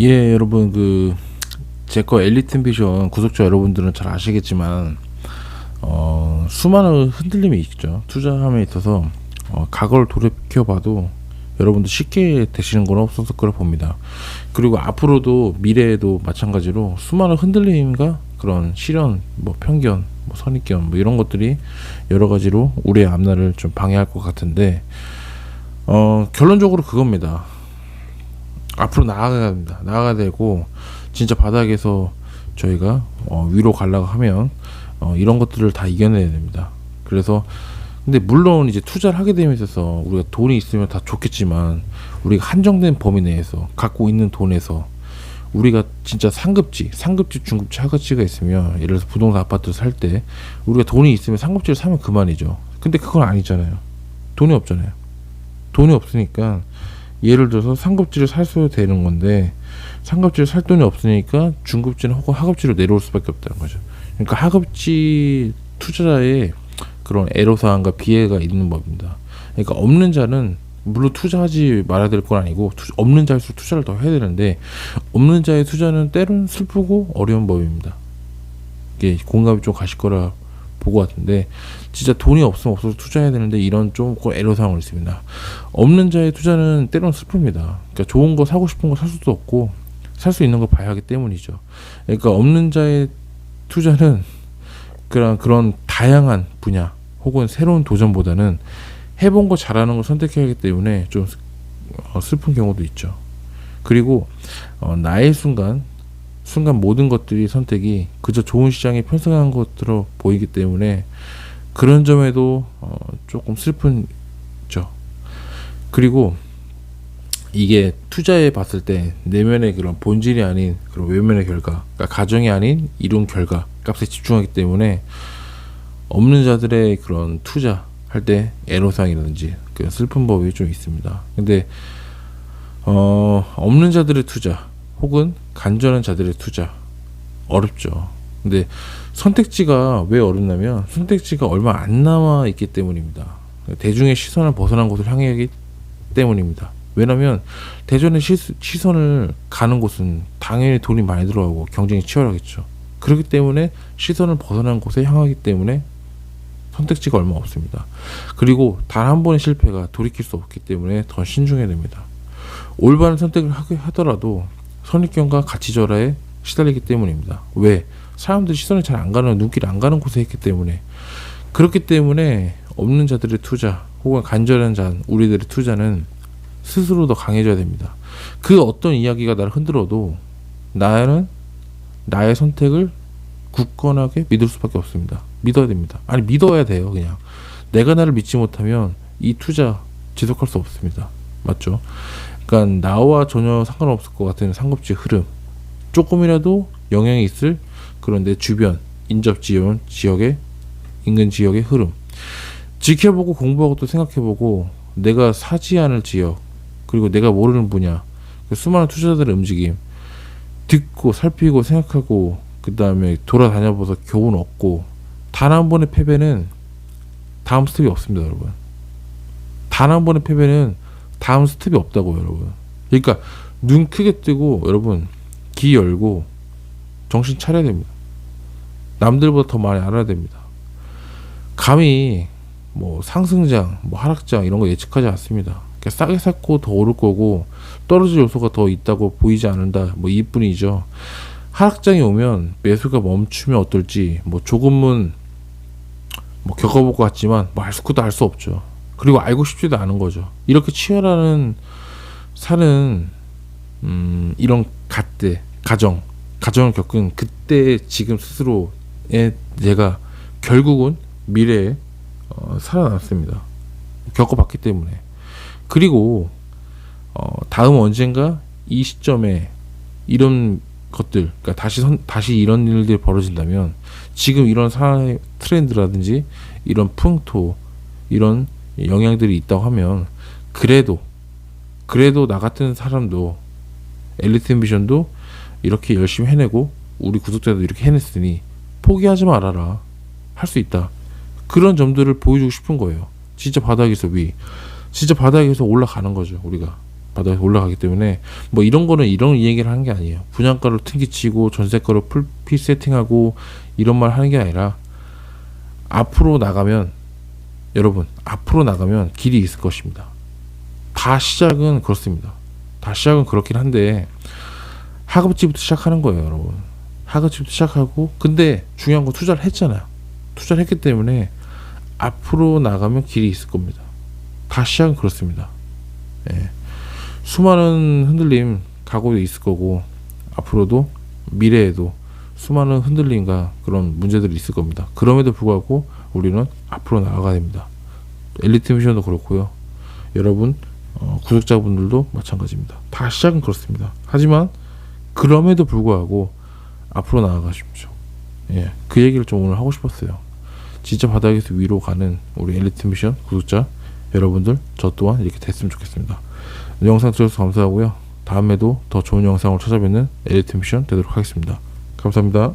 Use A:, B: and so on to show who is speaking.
A: 예, 여러분 제 거 엘리트 비전 구독자 여러분들은 잘 아시겠지만 수많은 흔들림이 있죠. 투자함에 있어서 과거를 돌이켜봐도 여러분들 쉽게 되시는 건 없어서 그걸 봅니다. 그리고 앞으로도 미래에도 마찬가지로 수많은 흔들림과 그런 시련, 편견, 선입견 이런 것들이 여러 가지로 우리의 앞날을 좀 방해할 것 같은데 결론적으로 그겁니다. 앞으로 나아가야 됩니다. 나아가야 되고 진짜 바닥에서 저희가 위로 가려고 하면 이런 것들을 다 이겨내야 됩니다. 그래서 근데 물론 이제 투자를 하게 되면 있어서 우리가 돈이 있으면 다 좋겠지만 우리가 한정된 범위 내에서 갖고 있는 돈에서 우리가 진짜 상급지, 중급지, 하급지가 있으면 예를 들어서 부동산 아파트를 살 때 우리가 돈이 있으면 상급지를 사면 그만이죠. 근데 그건 아니잖아요. 돈이 없잖아요. 돈이 없으니까 예를 들어서 상급지를 사셔야 되는 건데 상급지를 살 돈이 없으니까 중급지는 혹은 하급지로 내려올 수밖에 없다는 거죠. 그러니까 하급지 투자자의 그런 애로사항과 비애가 있는 법입니다. 그러니까 없는 자는 물론 투자하지 말아야 될 건 아니고 없는 자일수록 투자를 더 해야 되는데 없는 자의 투자는 때로는 슬프고 어려운 법입니다. 이게 공감이 좀 가실 거라 보고 같은데 진짜 돈이 없으면 없어서 투자해야 되는데 이런 좀 애로사항을 있습니다. 없는 자의 투자는 때로는 슬픕니다. 그러니까 좋은 거 사고 싶은 거 살 수도 없고 살 수 있는 거 봐야 하기 때문이죠. 그러니까 없는 자의 투자는 그런 다양한 분야 혹은 새로운 도전보다는 해본 거 잘하는 걸 선택해야 하기 때문에 좀 슬픈 경우도 있죠. 그리고 나의 순간 모든 것들이 선택이 그저 좋은 시장에 편승한 것으로 보이기 때문에 그런 점에도 조금 슬픈죠. 그리고 이게 투자해 봤을 때 내면의 그런 본질이 아닌 그런 외면의 결과, 그러니까 가정이 아닌 이룬 결과 값에 집중하기 때문에 없는 자들의 그런 투자 할 때 애로사항이라든지 그 슬픈 법이 좀 있습니다. 근데 없는 자들의 투자 혹은 간절한 자들의 투자 어렵죠. 근데 선택지가 왜 어렵냐면 선택지가 얼마 안 남아 있기 때문입니다. 대중의 시선을 벗어난 곳을 향하기 때문입니다. 왜냐면 대중의 시선을 가는 곳은 당연히 돈이 많이 들어가고 경쟁이 치열하겠죠. 그렇기 때문에 시선을 벗어난 곳에 향하기 때문에 선택지가 얼마 없습니다. 그리고 단 한 번의 실패가 돌이킬 수 없기 때문에 더 신중해야 됩니다. 올바른 선택을 하더라도 선입견과 가치절하에 시달리기 때문입니다. 왜? 사람들이 시선이 잘 안 가는, 눈길이 안 가는 곳에 있기 때문에. 그렇기 때문에 없는 자들의 투자 혹은 간절한 자, 우리들의 투자는 스스로 더 강해져야 됩니다. 그 어떤 이야기가 나를 흔들어도 나는 나의 선택을 굳건하게 믿을 수밖에 없습니다. 믿어야 됩니다. 아니 믿어야 돼요. 그냥 내가 나를 믿지 못하면 이 투자 지속할 수 없습니다. 맞죠? 그러니까 나와 전혀 상관없을 것 같은 상급지 흐름, 조금이라도 영향이 있을 그런 내 주변 인접 지역의 인근 지역의 흐름 지켜보고 공부하고 또 생각해보고 내가 사지 않을 지역 그리고 내가 모르는 분야 그 수많은 투자자들의 움직임 듣고 살피고 생각하고 그 다음에 돌아다녀봐서 교훈 얻고 단 한 번의 패배는 다음 스텝이 없습니다, 여러분. 단 한 번의 패배는 다음 스텝이 없다고요, 여러분. 그러니까 눈 크게 뜨고 여러분 귀 열고 정신 차려야 됩니다. 남들보다 더 많이 알아야 됩니다. 감히 상승장, 하락장 이런 거 예측하지 않습니다. 그러니까 싸게 샀고 더 오를 거고 떨어질 요소가 더 있다고 보이지 않는다. 이뿐이죠. 하락장이 오면 매수가 멈추면 어떨지 조금은 겪어볼 것 같지만 알 수도 알 수 없죠. 그리고 알고 싶지도 않은 거죠. 이렇게 치열한 사는 이런 가정을 겪은 그때 지금 스스로의 내가 결국은 미래에 살아났습니다. 겪어봤기 때문에. 그리고 다음 언젠가 이 시점에 이런 것들, 그러니까 다시 이런 일들이 벌어진다면 지금 이런 사회 트렌드라든지 이런 풍토, 이런 영향들이 있다고 하면 그래도 나 같은 사람도 엘리트 앰비션도 이렇게 열심히 해내고 우리 구독자도 이렇게 해냈으니 포기하지 말아라. 할 수 있다. 그런 점들을 보여주고 싶은 거예요. 진짜 바닥에서 올라가는 거죠, 우리가. 바닥에 올라가기 때문에 뭐 이런 거는 이런 얘기를 하는 게 아니에요. 분양가를 튕기치고 전세가로 풀피 세팅하고 이런 말 하는 게 아니라 앞으로 나가면 여러분 앞으로 나가면 길이 있을 것입니다. 다 시작은 그렇습니다. 다 시작은 그렇긴 한데 하급지부터 시작하는 거예요, 여러분. 하급지부터 시작하고 근데 중요한 거 투자를 했잖아요. 투자를 했기 때문에 앞으로 나가면 길이 있을 겁니다. 다 시작은 그렇습니다. 예. 수많은 흔들림 각오도 있을 거고 앞으로도 미래에도 수많은 흔들림과 그런 문제들이 있을 겁니다. 그럼에도 불구하고 우리는 앞으로 나아가야 됩니다. 엘리트 미션도 그렇고요. 여러분 구독자분들도 마찬가지입니다. 다 시작은 그렇습니다. 하지만 그럼에도 불구하고 앞으로 나아가십시오. 예, 그 얘기를 좀 오늘 하고 싶었어요. 진짜 바닥에서 위로 가는 우리 엘리트 미션 구독자 여러분들 저 또한 이렇게 됐으면 좋겠습니다. 영상 들어주셔서 감사하고요. 다음에도 더 좋은 영상으로 찾아뵙는 엘리트 미션 되도록 하겠습니다. 감사합니다.